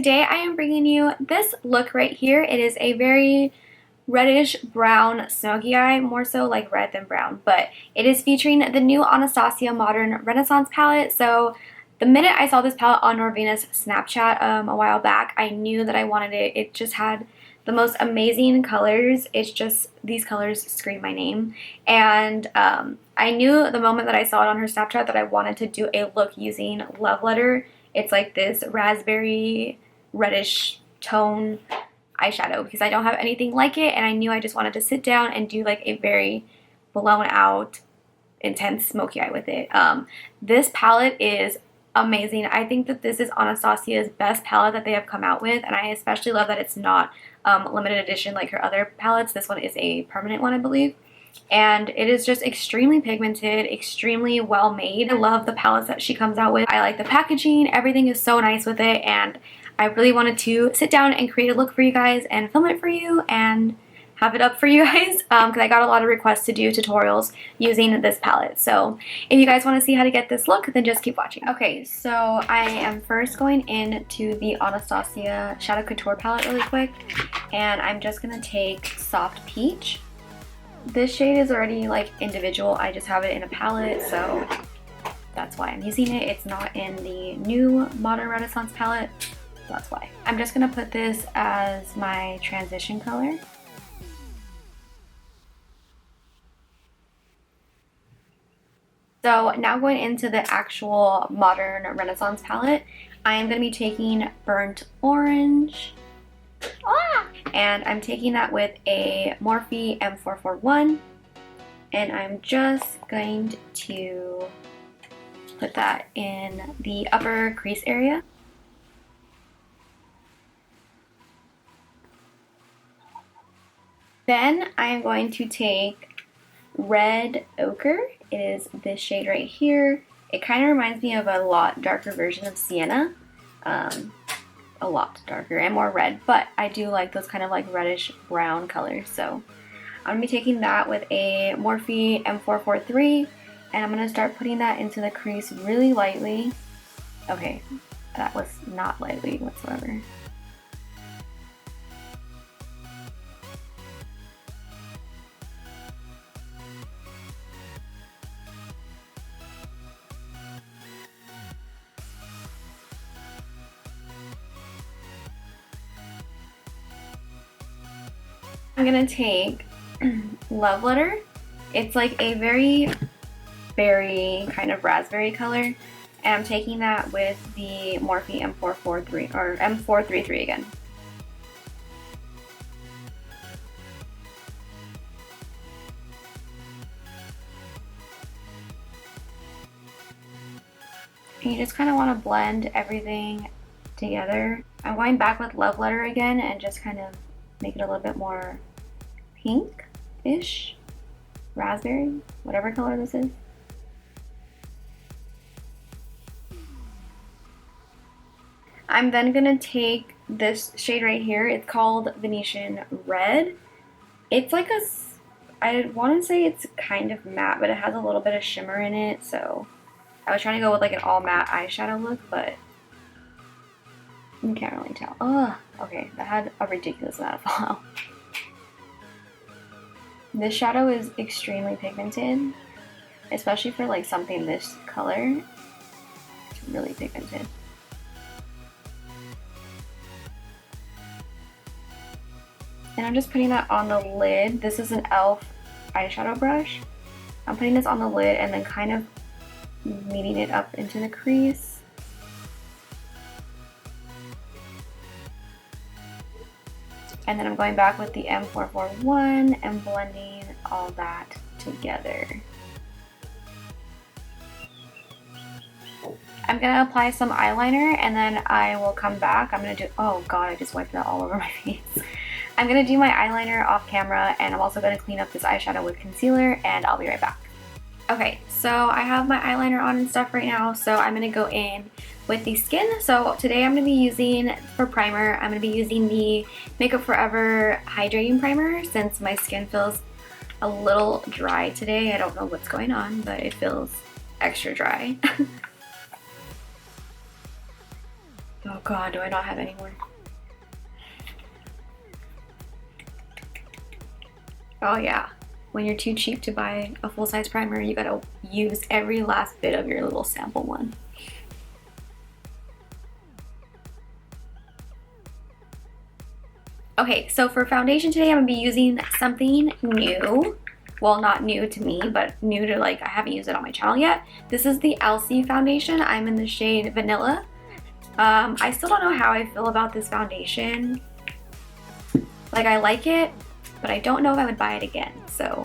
today I am bringing you this look right here. It is a very reddish brown smoky eye, more so like red than brown, but it is featuring the new Anastasia Modern Renaissance palette. So the minute I saw this palette on Norvina's Snapchat a while back, I knew that I wanted it. It just had the most amazing colors. It's just, these colors scream my name. And I knew the moment that I saw it on her Snapchat that I wanted to do a look using Love Letter. It's like this raspberry reddish tone eyeshadow because I don't have anything like it, and I knew I just wanted to sit down and do like a very blown out intense smoky eye with it. This palette is amazing. I think that this is Anastasia's best palette that they have come out with, and I especially love that it's not limited edition like her other palettes. This one is a permanent one, I believe, and it is just extremely pigmented, extremely well made. I love the palettes that she comes out with. I like the packaging. Everything is so nice with it, and I really wanted to sit down and create a look for you guys and film it for you and have it up for you guys because I got a lot of requests to do tutorials using this palette. So if you guys want to see how to get this look, then just keep watching. Okay, so I am first going into the Anastasia Shadow Couture palette really quick, and I'm just going to take Soft Peach. This shade is already like individual. I just have it in a palette, so that's why I'm using it. It's not in the new Modern Renaissance palette. That's why. I'm just gonna put this as my transition color. So now going into the actual Modern Renaissance palette, I am gonna be taking Burnt Orange. And I'm taking that with a Morphe M441. And I'm just going to put that in the upper crease area. Then I am going to take Red Ochre. It is this shade right here. It kind of reminds me of a lot darker version of Sienna. A lot darker and more red, but I do like those kind of like reddish brown colors. So I'm going to be taking that with a Morphe M443, and I'm going to start putting that into the crease really lightly. Okay, that was not lightly whatsoever. I'm gonna take Love Letter. It's like a very berry kind of raspberry color, and I'm taking that with the Morphe M443 or M433 again. And you just kind of want to blend everything together. I'm going back with Love Letter again and just kind of make it a little bit more pink-ish, raspberry, whatever color this is. I'm then gonna take this shade right here. It's called Venetian Red. It's like a, I want to say it's kind of matte, but it has a little bit of shimmer in it. So I was trying to go with like an all matte eyeshadow look, but you can't really tell. Ugh, okay, that had a ridiculous amount of fallout. This shadow is extremely pigmented, especially for like something this color. It's really pigmented. And I'm just putting that on the lid. This is an e.l.f. eyeshadow brush. I'm putting this on the lid and then kind of meeting it up into the crease. And then I'm going back with the M441 and blending all that together. I'm gonna apply some eyeliner and then I will come back. I'm gonna do, oh god, I just wiped that all over my face. I'm gonna do my eyeliner off camera, and I'm also gonna clean up this eyeshadow with concealer, and I'll be right back. Okay, so I have my eyeliner on and stuff right now, so I'm gonna go in with the skin. So today I'm going to be using, for primer, I'm going to be using the Makeup Forever Hydrating Primer since my skin feels a little dry today. I don't know what's going on, but it feels extra dry. So Oh god, do I not have any more? Oh yeah, when you're too cheap to buy a full-size primer, you gotta use every last bit of your little sample one. Okay, so for foundation today, I'm gonna be using something new. Well, not new to me, but new to, like, I haven't used it on my channel yet. This is the Elcie foundation. I'm in the shade Vanilla. I still don't know how I feel about this foundation. Like, I like it, but I don't know if I would buy it again. So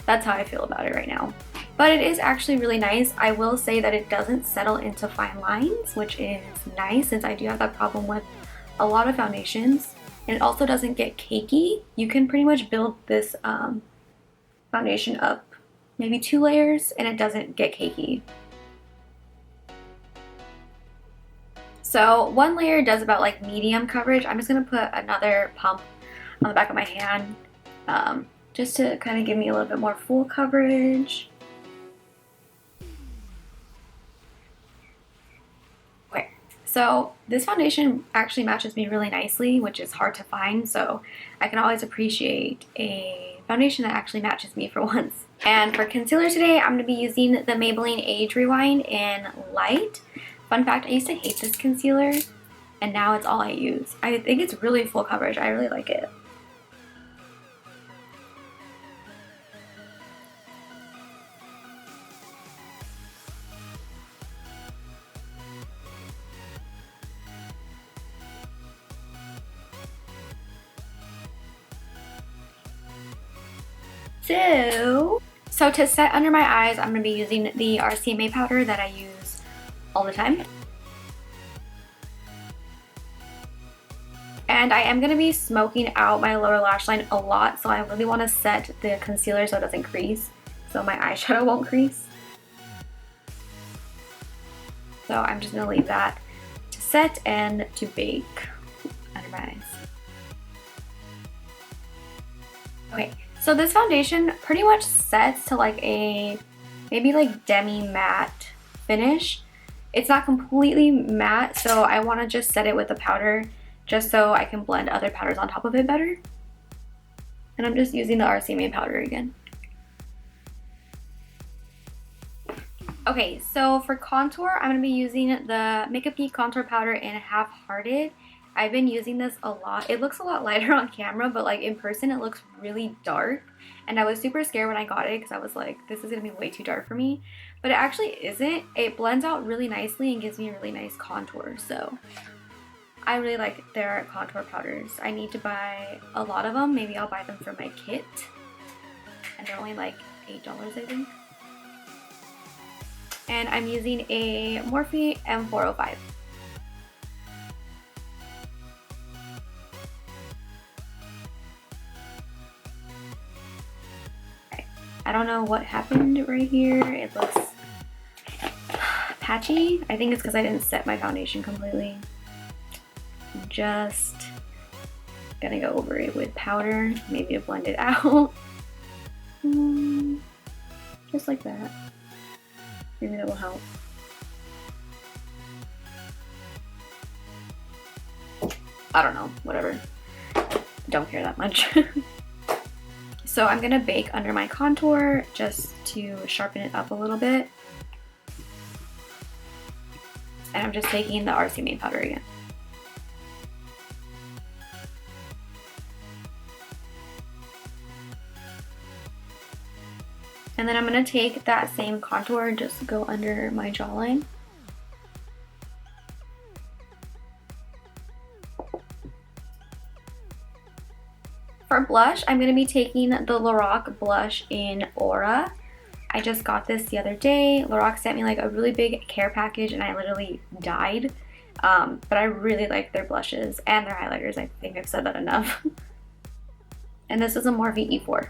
that's how I feel about it right now. But it is actually really nice. I will say that it doesn't settle into fine lines, which is nice since I do have that problem with a lot of foundations. And it also doesn't get cakey. You can pretty much build this foundation up maybe 2 layers and it doesn't get cakey. So 1 layer does about like medium coverage. I'm just gonna put another pump on the back of my hand just to kind of give me a little bit more full coverage. Okay, so this foundation actually matches me really nicely, which is hard to find, so I can always appreciate a foundation that actually matches me for once. And for concealer today, I'm going to be using the Maybelline Age Rewind in Light. Fun fact, I used to hate this concealer, and now it's all I use. I think it's really full coverage. I really like it. So to set under my eyes, I'm going to be using the RCMA powder that I use all the time. And I am going to be smoking out my lower lash line a lot, so I really want to set the concealer so it doesn't crease, so my eyeshadow won't crease. So I'm just going to leave that to set and to bake under my eyes. Okay. So this foundation pretty much sets to like a maybe like demi matte finish. It's not completely matte, so I want to just set it with the powder just so I can blend other powders on top of it better. And I'm just using the RCMA powder again. Okay, so for contour, I'm going to be using the Makeupbytreenz contour powder in Half Hearted. I've been using this a lot. It looks a lot lighter on camera, but like in person it looks really dark. And I was super scared when I got it because I was like, this is going to be way too dark for me. But it actually isn't. It blends out really nicely and gives me a really nice contour. So I really like their contour powders. I need to buy a lot of them. Maybe I'll buy them for my kit. And they're only like $8, I think. And I'm using a Morphe M405. I don't know what happened right here. It looks patchy. I think it's because I didn't set my foundation completely. I'm just gonna go over it with powder, maybe to blend it out. Just like that. Maybe that will help. I don't know, whatever. Don't care that much. So I'm gonna bake under my contour just to sharpen it up a little bit. And I'm just taking the RCMA powder again. And then I'm gonna take that same contour and just go under my jawline. For blush, I'm going to be taking the Lorac blush in Aura. I just got this the other day. Lorac sent me like a really big care package and I literally died. But I really like their blushes and their highlighters. I think I've said that enough. And this is a Morphe E4.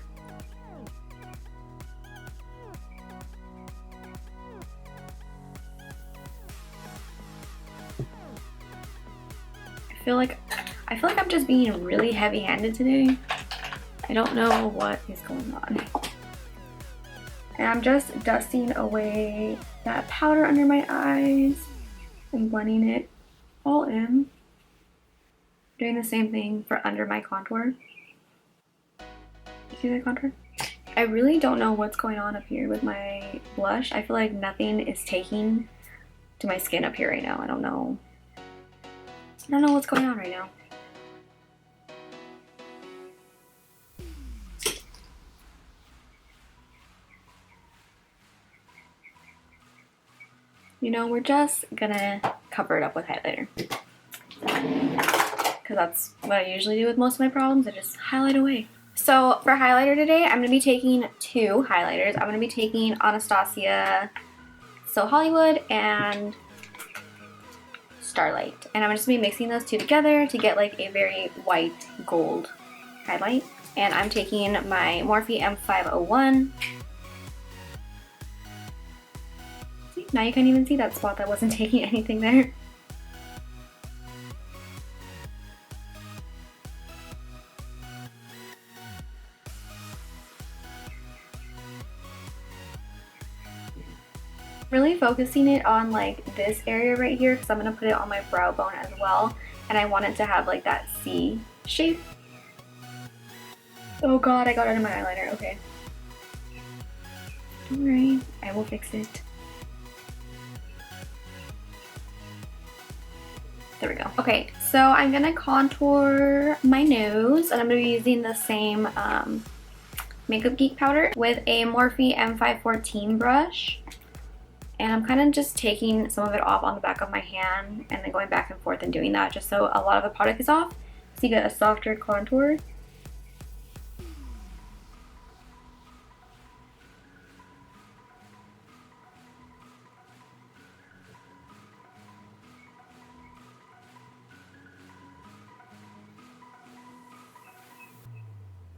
I feel like I'm just being really heavy-handed today. I don't know what is going on. And I'm just dusting away that powder under my eyes and blending it all in. Doing the same thing for under my contour. You see that contour? I really don't know what's going on up here with my blush. I feel like nothing is taking to my skin up here right now. I don't know what's going on right now. You know, we're just gonna cover it up with highlighter. Because that's what I usually do with most of my problems. I just highlight away. So for highlighter today, I'm gonna be taking two highlighters. I'm gonna be taking Anastasia So Hollywood and Starlight. And I'm just gonna be mixing those two together to get like a very white gold highlight. And I'm taking my Morphe M501. See, now you can't even see that spot that wasn't taking anything there. Really focusing it on like this area right here because I'm going to put it on my brow bone as well, and I want it to have like that C shape. Oh god, I got it in my eyeliner. Okay. Don't worry, I will fix it. There we go. Okay, so I'm going to contour my nose, and I'm going to be using the same Makeup Geek powder with a Morphe M514 brush. And I'm kind of just taking some of it off on the back of my hand and then going back and forth and doing that just so a lot of the product is off, so you get a softer contour.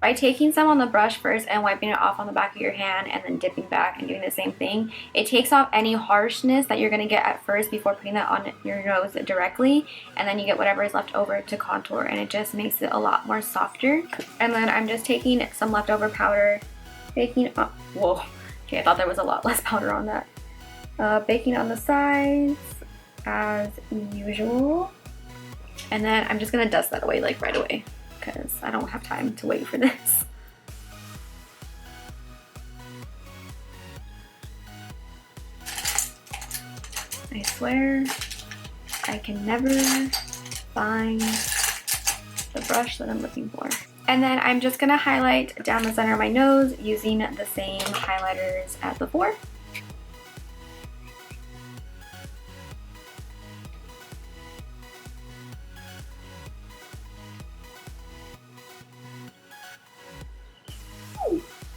By taking some on the brush first and wiping it off on the back of your hand and then dipping back and doing the same thing, it takes off any harshness that you're going to get at first before putting that on your nose directly, and then you get whatever is left over to contour, and it just makes it a lot more softer. And then I'm just taking some leftover powder, baking up, whoa, okay, I thought there was a lot less powder on that. Baking on the sides as usual, and then I'm just going to dust that away like right away, because I don't have time to wait for this. I swear I can never find the brush that I'm looking for. And then I'm just gonna highlight down the center of my nose using the same highlighters as before.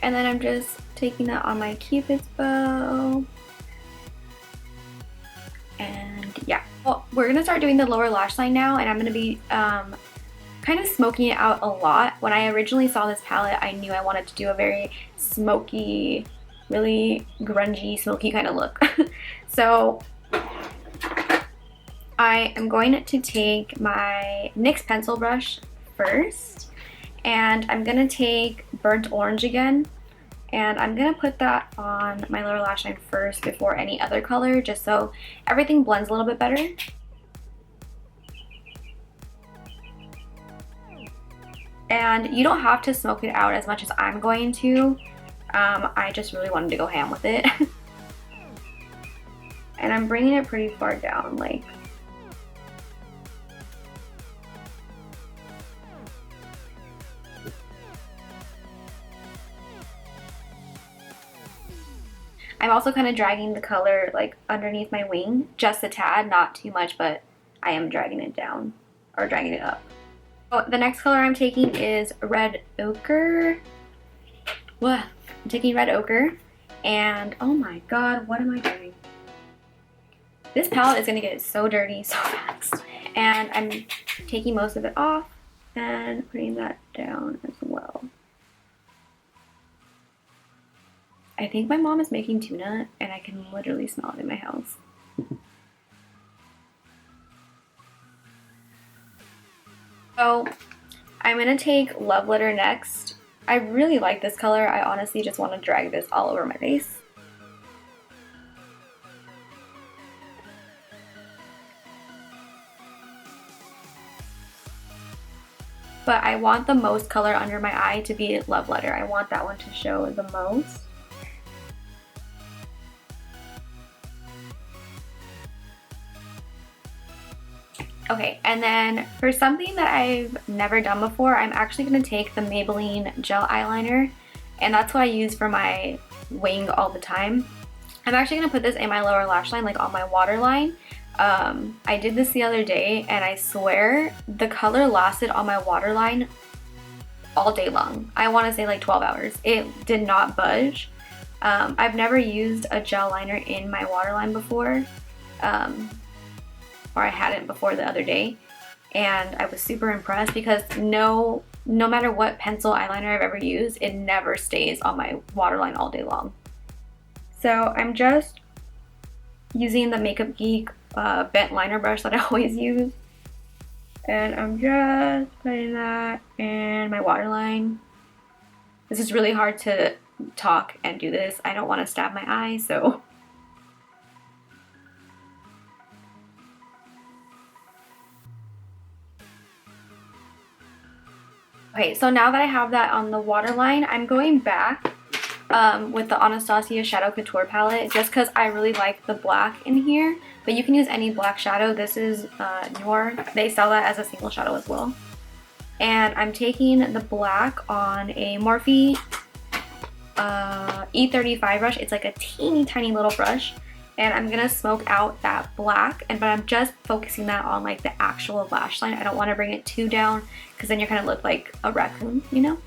And then I'm just taking that on my Cupid's bow. And yeah. Well, we're going to start doing the lower lash line now, and I'm going to be kind of smoking it out a lot. When I originally saw this palette, I knew I wanted to do a very smoky, really grungy, smoky kind of look. So I am going to take my NYX pencil brush first. And I'm going to take burnt orange again, and I'm going to put that on my lower lash line first before any other color, just so everything blends a little bit better. And you don't have to smoke it out as much as I'm going to. I just really wanted to go ham with it. And I'm bringing it pretty far down, like I'm also kind of dragging the color like underneath my wing, just a tad, not too much, but I am dragging it down, or dragging it up. Oh, the next color I'm taking is Red Ochre. What? I'm taking Red Ochre, and oh my god, what am I doing? This palette is gonna get so dirty so fast. And I'm taking most of it off and putting that down as well. I think my mom is making tuna, and I can literally smell it in my house. So I'm going to take Love Letter next. I really like this color. I honestly just want to drag this all over my face. but I want the most color under my eye to be Love Letter. I want that one to show the most. Okay, and then for something that I've never done before, I'm actually going to take the Maybelline gel eyeliner, and that's what I use for my wing all the time. I'm actually going to put this in my lower lash line, like on my waterline. I did this the other day, and I swear the color lasted on my waterline all day long. I want to say like 12 hours. It did not budge. I've never used a gel liner in my waterline before. Or I hadn't before the other day, and I was super impressed because no matter what pencil eyeliner I've ever used, it never stays on my waterline all day long. So I'm just using the Makeup Geek bent liner brush that I always use, and I'm just putting that in my waterline. This is really hard to talk and do this. I don't want to stab my eye, so okay, so now that I have that on the waterline, I'm going back with the Anastasia Shadow Couture palette just because I really like the black in here. But you can use any black shadow. This is newer. They sell that as a single shadow as well. And I'm taking the black on a Morphe E35 brush. It's like a teeny tiny little brush. And I'm gonna smoke out that black, but I'm just focusing that on like the actual lash line. I don't want to bring it too down because then you're gonna look like a raccoon, you know?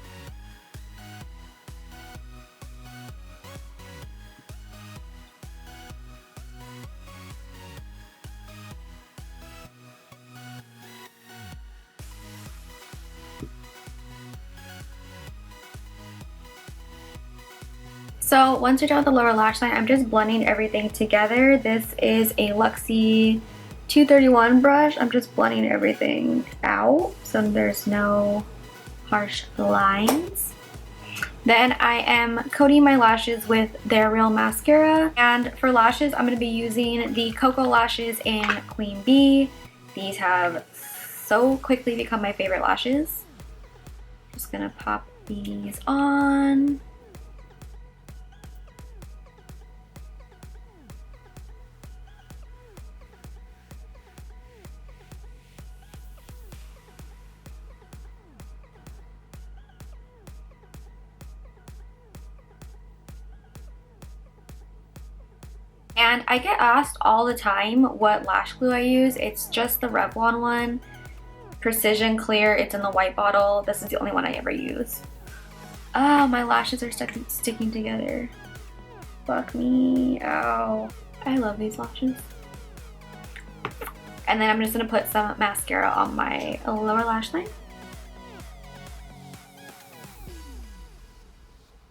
So once you're done with the lower lash line, I'm just blending everything together. This is a Luxie 231 brush. I'm just blending everything out so there's no harsh lines. Then I am coating my lashes with their Real mascara. And for lashes, I'm going to be using the Koko lashes in Queen Bee. These have so quickly become my favorite lashes. Just going to pop these on. And I get asked all the time what lash glue I use. It's just the Revlon one, Precision Clear. It's in the white bottle. This is the only one I ever use. Oh, my lashes are sticking together. Fuck me. Ow. I love these lashes. And then I'm just gonna put some mascara on my lower lash line.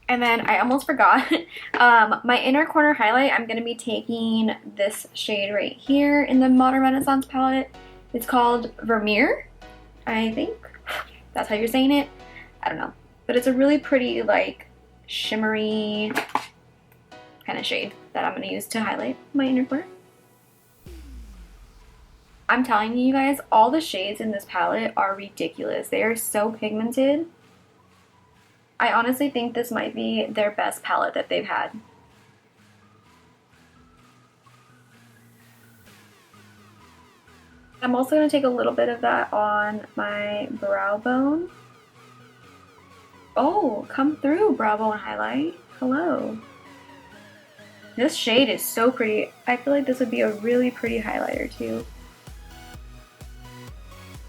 And then I almost forgot, my inner corner highlight, I'm going to be taking this shade right here in the Modern Renaissance palette. It's called Vermeer, I think. That's how you're saying it. I don't know. But it's a really pretty, like, shimmery kind of shade that I'm going to use to highlight my inner corner. I'm telling you guys, all the shades in this palette are ridiculous. They are so pigmented. I honestly think this might be their best palette that they've had. I'm also going to take a little bit of that on my brow bone. Oh, come through, brow bone highlight. Hello. This shade is so pretty. I feel like this would be a really pretty highlighter too.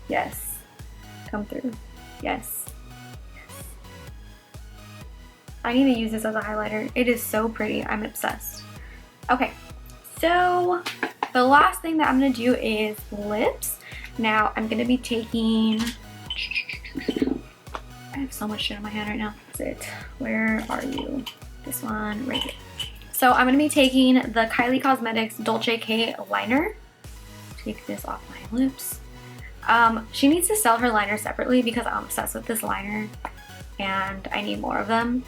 Yes. Come through. Yes. I need to use this as a highlighter. It is so pretty. I'm obsessed. Okay, so the last thing that I'm going to do is lips. Now, I'm going to be taking... I have so much shit on my hand right now. That's it. Where are you? This one right here. So I'm going to be taking the Kylie Cosmetics Dolce K liner. Take this off my lips. She needs to sell her liner separately because I'm obsessed with this liner and I need more of them.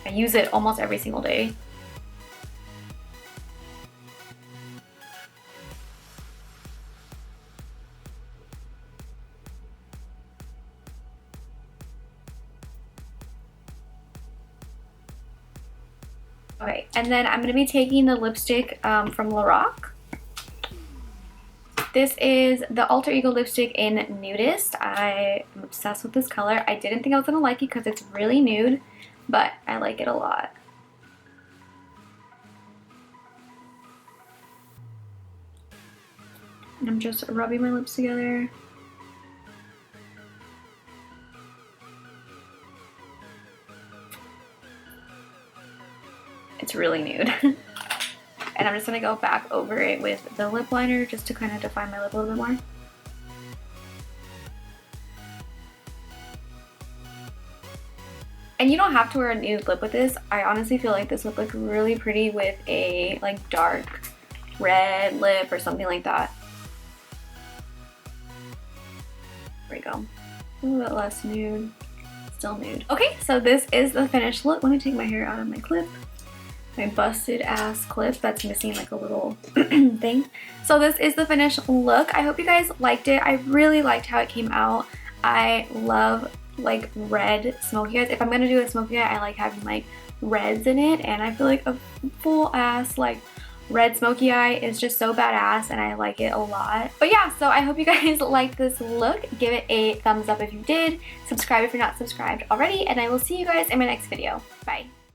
I use it almost every single day. Okay, and then I'm going to be taking the lipstick from Lorac. This is the Alter Ego lipstick in Nudist. I am obsessed with this color. I didn't think I was going to like it because it's really nude, but I like it a lot. And I'm just rubbing my lips together. It's really nude. And I'm just going to go back over it with the lip liner just to kind of define my lip a little bit more. And you don't have to wear a nude lip with this. I honestly feel like this would look really pretty with a like dark red lip or something like that. There we go. A little bit less nude. Still nude. Okay, so this is the finished look. Let me take my hair out of my clip. My busted ass clip that's missing like a little thing. So this is the finished look. I hope you guys liked it. I really liked how it came out. I love like red smoky eyes. If I'm gonna do a smoky eye, I like having like reds in it, and I feel like a full ass like red smoky eye is just so badass and I like it a lot. But yeah, so I hope you guys liked this look. Give it a thumbs up if you did. Subscribe if you're not subscribed already, and I will see you guys in my next video. Bye.